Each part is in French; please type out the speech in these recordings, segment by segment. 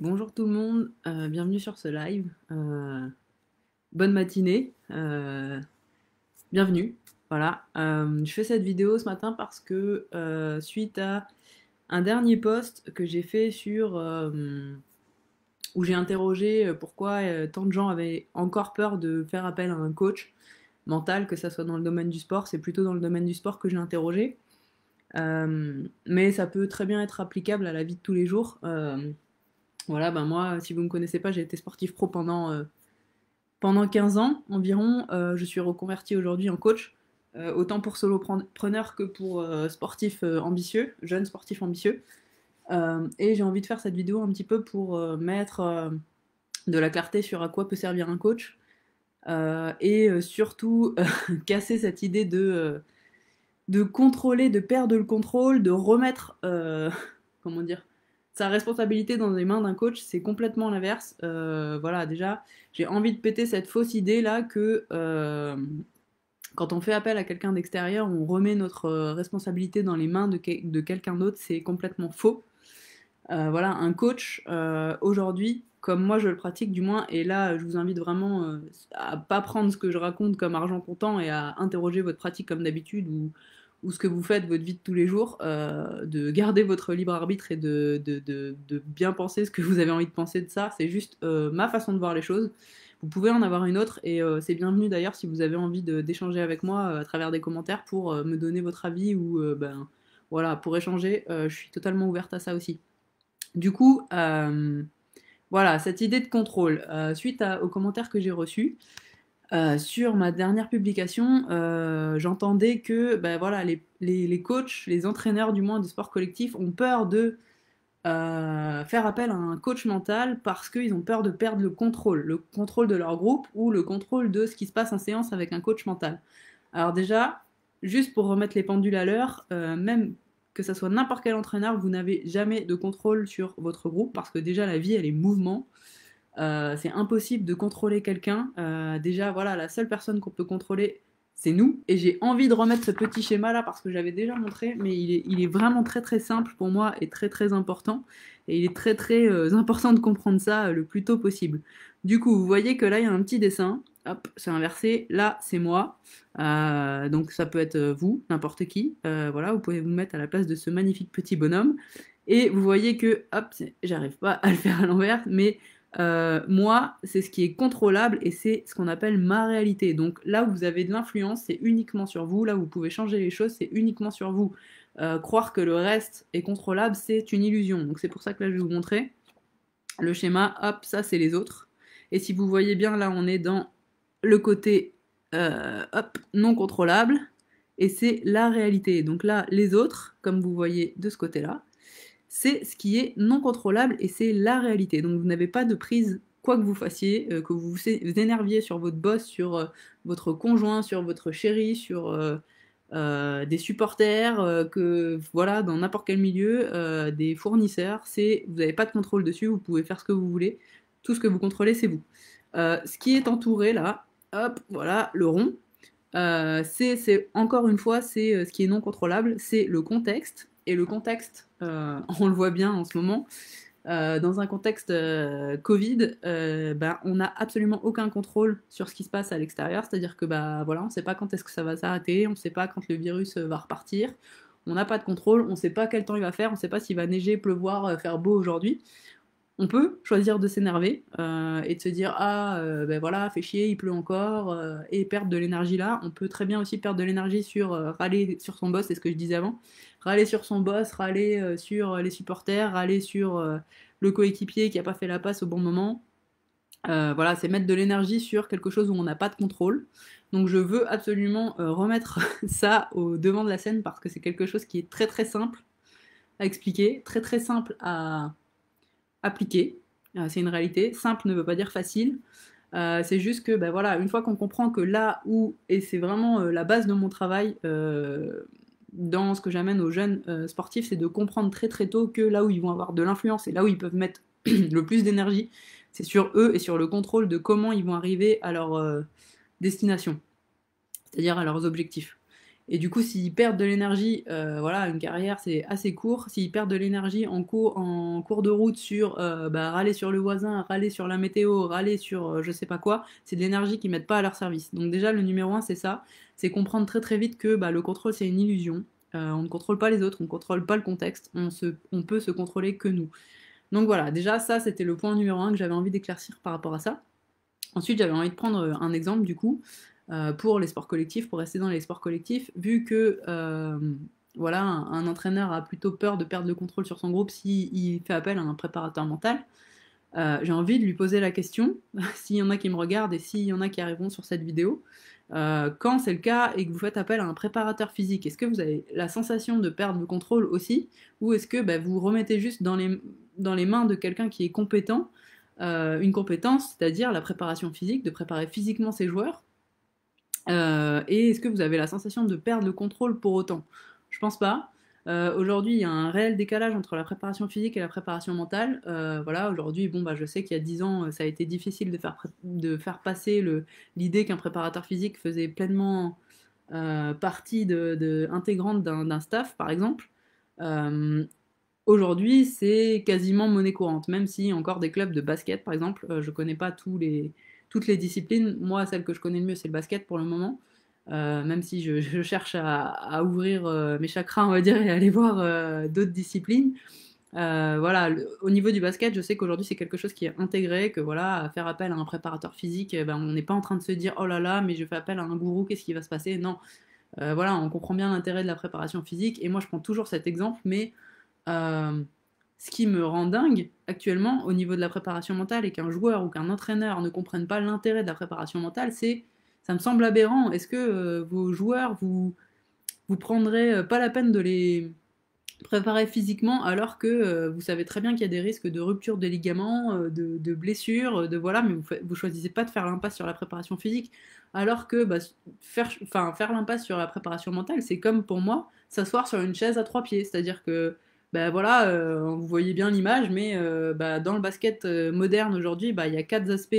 Bonjour tout le monde, bienvenue sur ce live. Bonne matinée, bienvenue. Voilà, je fais cette vidéo ce matin parce que suite à un dernier post que j'ai fait sur où j'ai interrogé pourquoi tant de gens avaient encore peur de faire appel à un coach mental, que ça soit dans le domaine du sport, c'est plutôt dans le domaine du sport que j'ai interrogé. Mais ça peut très bien être applicable à la vie de tous les jours. Voilà, ben moi, si vous ne me connaissez pas, j'ai été sportif pro pendant 15 ans environ. Je suis reconvertie aujourd'hui en coach, autant pour solopreneur que pour sportif ambitieux, jeune sportif ambitieux. Et j'ai envie de faire cette vidéo un petit peu pour mettre de la clarté sur à quoi peut servir un coach. Et surtout casser cette idée de contrôler, de perdre le contrôle, de remettre, comment dire, sa responsabilité dans les mains d'un coach, c'est complètement l'inverse. Voilà, déjà, j'ai envie de péter cette fausse idée là que quand on fait appel à quelqu'un d'extérieur, on remet notre responsabilité dans les mains de quelqu'un d'autre, c'est complètement faux. Voilà, un coach, aujourd'hui, comme moi je le pratique du moins, et là je vous invite vraiment à pas prendre ce que je raconte comme argent comptant et à interroger votre pratique comme d'habitude ou ce que vous faites votre vie de tous les jours, de garder votre libre arbitre et de bien penser ce que vous avez envie de penser de ça. C'est juste ma façon de voir les choses. Vous pouvez en avoir une autre et c'est bienvenu d'ailleurs si vous avez envie d'échanger avec moi à travers des commentaires pour me donner votre avis ou ben voilà, pour échanger, je suis totalement ouverte à ça aussi. Du coup, voilà, cette idée de contrôle, suite aux commentaires que j'ai reçus, sur ma dernière publication, j'entendais que ben voilà, les coachs, les entraîneurs du moins de sport collectif ont peur de faire appel à un coach mental parce qu'ils ont peur de perdre le contrôle de leur groupe ou le contrôle de ce qui se passe en séance avec un coach mental. Alors déjà, juste pour remettre les pendules à l'heure, même que ça soit n'importe quel entraîneur, vous n'avez jamais de contrôle sur votre groupe parce que déjà la vie elle est mouvement. C'est impossible de contrôler quelqu'un. Déjà voilà, la seule personne qu'on peut contrôler c'est nous. Et j'ai envie de remettre ce petit schéma là parce que j'avais déjà montré, mais il est vraiment très très simple pour moi et très très important. Et il est très très important de comprendre ça le plus tôt possible. Du coup, vous voyez que là il y a un petit dessin. Hop, c'est inversé. Là, c'est moi. Donc ça peut être vous, n'importe qui. Voilà, vous pouvez vous mettre à la place de ce magnifique petit bonhomme. Et vous voyez que, hop, j'arrive pas à le faire à l'envers, mais moi, c'est ce qui est contrôlable et c'est ce qu'on appelle ma réalité. Donc là où vous avez de l'influence, c'est uniquement sur vous. Là où vous pouvez changer les choses, c'est uniquement sur vous. Croire que le reste est contrôlable, c'est une illusion. Donc c'est pour ça que là, je vais vous montrer le schéma. Hop, ça, c'est les autres. Et si vous voyez bien, là, on est dans le côté hop, non contrôlable. Et c'est la réalité. Donc là, les autres, comme vous voyez de ce côté-là, c'est ce qui est non contrôlable et c'est la réalité. Donc vous n'avez pas de prise quoi que vous fassiez, que vous vous énerviez sur votre boss, sur votre conjoint, sur votre chéri, sur des supporters, que voilà, dans n'importe quel milieu, des fournisseurs, vous n'avez pas de contrôle dessus, vous pouvez faire ce que vous voulez, tout ce que vous contrôlez, c'est vous. Ce qui est entouré là, hop, voilà, le rond, c'est encore une fois, c'est ce qui est non contrôlable, c'est le contexte. Et le contexte, on le voit bien en ce moment, dans un contexte Covid, bah, on n'a absolument aucun contrôle sur ce qui se passe à l'extérieur. C'est-à-dire que bah, voilà, on ne sait pas quand est-ce que ça va s'arrêter, on ne sait pas quand le virus va repartir, on n'a pas de contrôle, on ne sait pas quel temps il va faire, on ne sait pas s'il va neiger, pleuvoir, faire beau aujourd'hui. On peut choisir de s'énerver et de se dire ah ben voilà, fait chier, il pleut encore et perdre de l'énergie là. On peut très bien aussi perdre de l'énergie sur râler sur son boss, c'est ce que je disais avant. Râler sur son boss, râler sur les supporters, râler sur le coéquipier qui a pas fait la passe au bon moment. Voilà, c'est mettre de l'énergie sur quelque chose où on n'a pas de contrôle. Donc je veux absolument remettre ça au devant de la scène parce que c'est quelque chose qui est très très simple à expliquer, très très simple à appliquer. C'est une réalité. Simple ne veut pas dire facile. C'est juste que, ben voilà, une fois qu'on comprend que là où, et c'est vraiment la base de mon travail dans ce que j'amène aux jeunes sportifs, c'est de comprendre très très tôt que là où ils vont avoir de l'influence et là où ils peuvent mettre le plus d'énergie, c'est sur eux et sur le contrôle de comment ils vont arriver à leur destination, c'est-à-dire à leurs objectifs. Et du coup, s'ils perdent de l'énergie, voilà, une carrière c'est assez court. S'ils perdent de l'énergie en cours de route sur bah, râler sur le voisin, râler sur la météo, râler sur je sais pas quoi, c'est de l'énergie qu'ils mettent pas à leur service. Donc déjà, le numéro un, c'est ça, c'est comprendre très très vite que bah, le contrôle c'est une illusion. On ne contrôle pas les autres, on ne contrôle pas le contexte, on peut se contrôler que nous. Donc voilà, déjà ça c'était le point numéro un que j'avais envie d'éclaircir par rapport à ça. Ensuite, j'avais envie de prendre un exemple du coup pour les sports collectifs, pour rester dans les sports collectifs, vu que voilà, un entraîneur a plutôt peur de perdre le contrôle sur son groupe s'il fait appel à un préparateur mental. J'ai envie de lui poser la question, s'il y en a qui me regardent et s'il y en a qui arriveront sur cette vidéo, quand c'est le cas et que vous faites appel à un préparateur physique, est-ce que vous avez la sensation de perdre le contrôle aussi, ou est-ce que bah, vous remettez juste dans les mains de quelqu'un qui est compétent, une compétence, c'est-à-dire la préparation physique, de préparer physiquement ses joueurs, et est-ce que vous avez la sensation de perdre le contrôle pour autant? Je pense pas. Aujourd'hui, il y a un réel décalage entre la préparation physique et la préparation mentale. Voilà, aujourd'hui, bon, bah, je sais qu'il y a 10 ans, ça a été difficile de faire passer l'idée qu'un préparateur physique faisait pleinement partie intégrante d'un staff, par exemple. Euh, Aujourd'hui, c'est quasiment monnaie courante, même si encore des clubs de basket, par exemple, je connais pas toutes les disciplines. Moi, celle que je connais le mieux, c'est le basket pour le moment. Même si je cherche à ouvrir mes chakras, on va dire, et aller voir d'autres disciplines. Voilà, au niveau du basket, je sais qu'aujourd'hui c'est quelque chose qui est intégré, que voilà, à faire appel à un préparateur physique, ben, on n'est pas en train de se dire oh là là, mais je fais appel à un gourou, qu'est-ce qui va se passer? Non, voilà, on comprend bien l'intérêt de la préparation physique, et moi je prends toujours cet exemple, mais euh, ce qui me rend dingue actuellement au niveau de la préparation mentale et qu'un joueur ou qu'un entraîneur ne comprenne pas l'intérêt de la préparation mentale, ça me semble aberrant. Est-ce que vos joueurs, vous prendrez pas la peine de les préparer physiquement alors que vous savez très bien qu'il y a des risques de rupture des ligaments, de blessures, de voilà, mais vous choisissez pas de faire l'impasse sur la préparation physique, alors que bah, faire l'impasse sur la préparation mentale, c'est comme pour moi s'asseoir sur une chaise à trois pieds, c'est-à-dire que bah, voilà, vous voyez bien l'image, mais bah, dans le basket moderne aujourd'hui, bah, il y a quatre aspects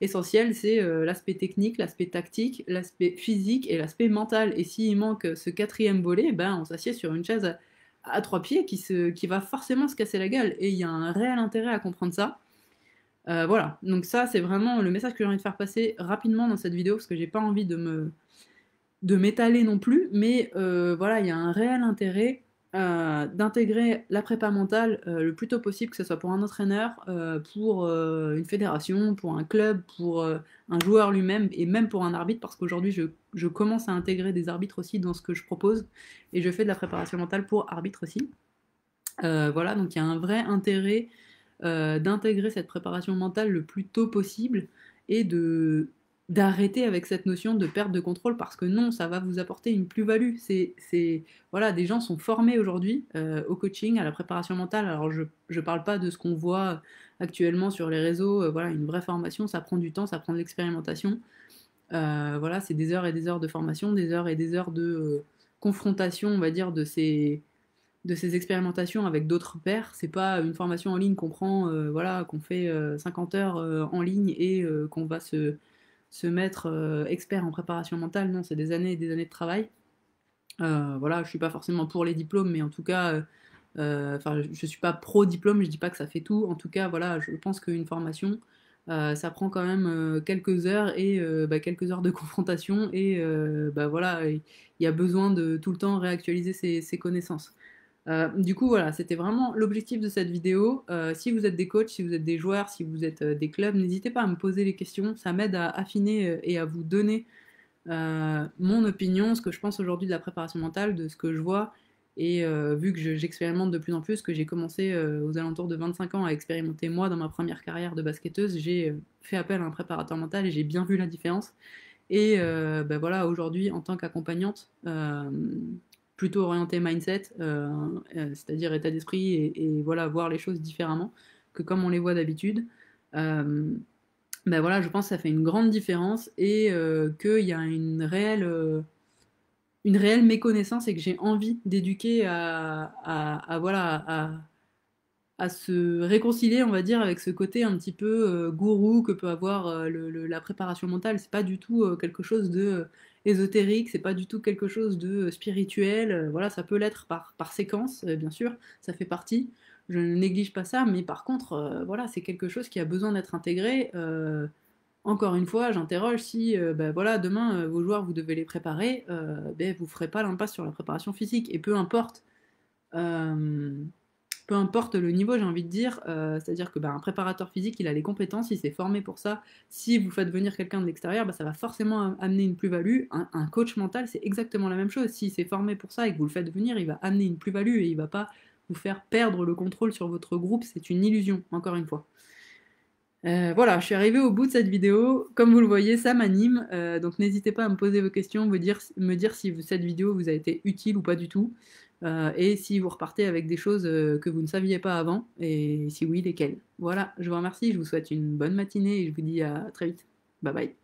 essentiels, c'est l'aspect technique, l'aspect tactique, l'aspect physique et l'aspect mental. Et s'il manque ce quatrième volet, ben, on s'assied sur une chaise à trois pieds qui va forcément se casser la gueule. Et il y a un réel intérêt à comprendre ça. Voilà, donc ça c'est vraiment le message que j'ai envie de faire passer rapidement dans cette vidéo parce que j'ai pas envie de m'étaler non plus, mais voilà, il y a un réel intérêt d'intégrer la prépa mentale le plus tôt possible, que ce soit pour un entraîneur, pour une fédération, pour un club, pour un joueur lui-même, et même pour un arbitre, parce qu'aujourd'hui je commence à intégrer des arbitres aussi dans ce que je propose, et je fais de la préparation mentale pour arbitre aussi. Voilà, donc il y a un vrai intérêt d'intégrer cette préparation mentale le plus tôt possible et d'arrêter avec cette notion de perte de contrôle parce que non, ça va vous apporter une plus-value. Voilà, des gens sont formés aujourd'hui au coaching, à la préparation mentale. Alors je parle pas de ce qu'on voit actuellement sur les réseaux. Voilà, une vraie formation, ça prend du temps, ça prend de l'expérimentation. Voilà, c'est des heures et des heures de formation, des heures et des heures de confrontation, on va dire, de ces expérimentations avec d'autres pairs. C'est pas une formation en ligne qu'on prend, voilà, qu'on fait 50 heures en ligne et qu'on va se mettre expert en préparation mentale. Non, c'est des années et des années de travail. Voilà, je suis pas forcément pour les diplômes, mais en tout cas, je suis pas pro-diplôme, je dis pas que ça fait tout. En tout cas, voilà, je pense qu'une formation, ça prend quand même quelques heures et bah, quelques heures de confrontation et bah, voilà, il y a besoin de tout le temps réactualiser ses connaissances. Du coup, voilà, c'était vraiment l'objectif de cette vidéo. Si vous êtes des coachs, si vous êtes des joueurs, si vous êtes des clubs, n'hésitez pas à me poser les questions. Ça m'aide à affiner et à vous donner mon opinion, ce que je pense aujourd'hui de la préparation mentale, de ce que je vois. Et vu que j'expérimente de plus en plus, que j'ai commencé aux alentours de 25 ans à expérimenter moi dans ma première carrière de basketteuse, j'ai fait appel à un préparateur mental et j'ai bien vu la différence. Et ben voilà, aujourd'hui, en tant qu'accompagnante, plutôt orientée mindset, c'est-à-dire état d'esprit et voilà, voir les choses différemment que comme on les voit d'habitude. Ben voilà, je pense que ça fait une grande différence et qu'il y a une réelle méconnaissance et que j'ai envie d'éduquer voilà, à se réconcilier, on va dire, avec ce côté un petit peu gourou que peut avoir la préparation mentale. C'est pas du tout quelque chose de ésotérique, c'est pas du tout quelque chose de spirituel. Voilà, ça peut l'être par séquence, bien sûr, ça fait partie. Je ne néglige pas ça, mais par contre, voilà, c'est quelque chose qui a besoin d'être intégré. Encore une fois, j'interroge si, ben voilà, demain, vos joueurs, vous devez les préparer, ben, vous ferez pas l'impasse sur la préparation physique. Et euh, peu importe le niveau, j'ai envie de dire, c'est-à-dire que ben, un préparateur physique, il a les compétences, il s'est formé pour ça. Si vous faites venir quelqu'un de l'extérieur, ben, ça va forcément amener une plus-value. Un coach mental, c'est exactement la même chose. S'il s'est formé pour ça et que vous le faites venir, il va amener une plus-value et il va pas vous faire perdre le contrôle sur votre groupe. C'est une illusion, encore une fois. Voilà, je suis arrivée au bout de cette vidéo. Comme vous le voyez, ça m'anime. Donc n'hésitez pas à me poser vos questions, me dire si cette vidéo vous a été utile ou pas du tout. Et si vous repartez avec des choses que vous ne saviez pas avant. Et si oui, lesquelles. Voilà, je vous remercie, je vous souhaite une bonne matinée et je vous dis à très vite. Bye bye.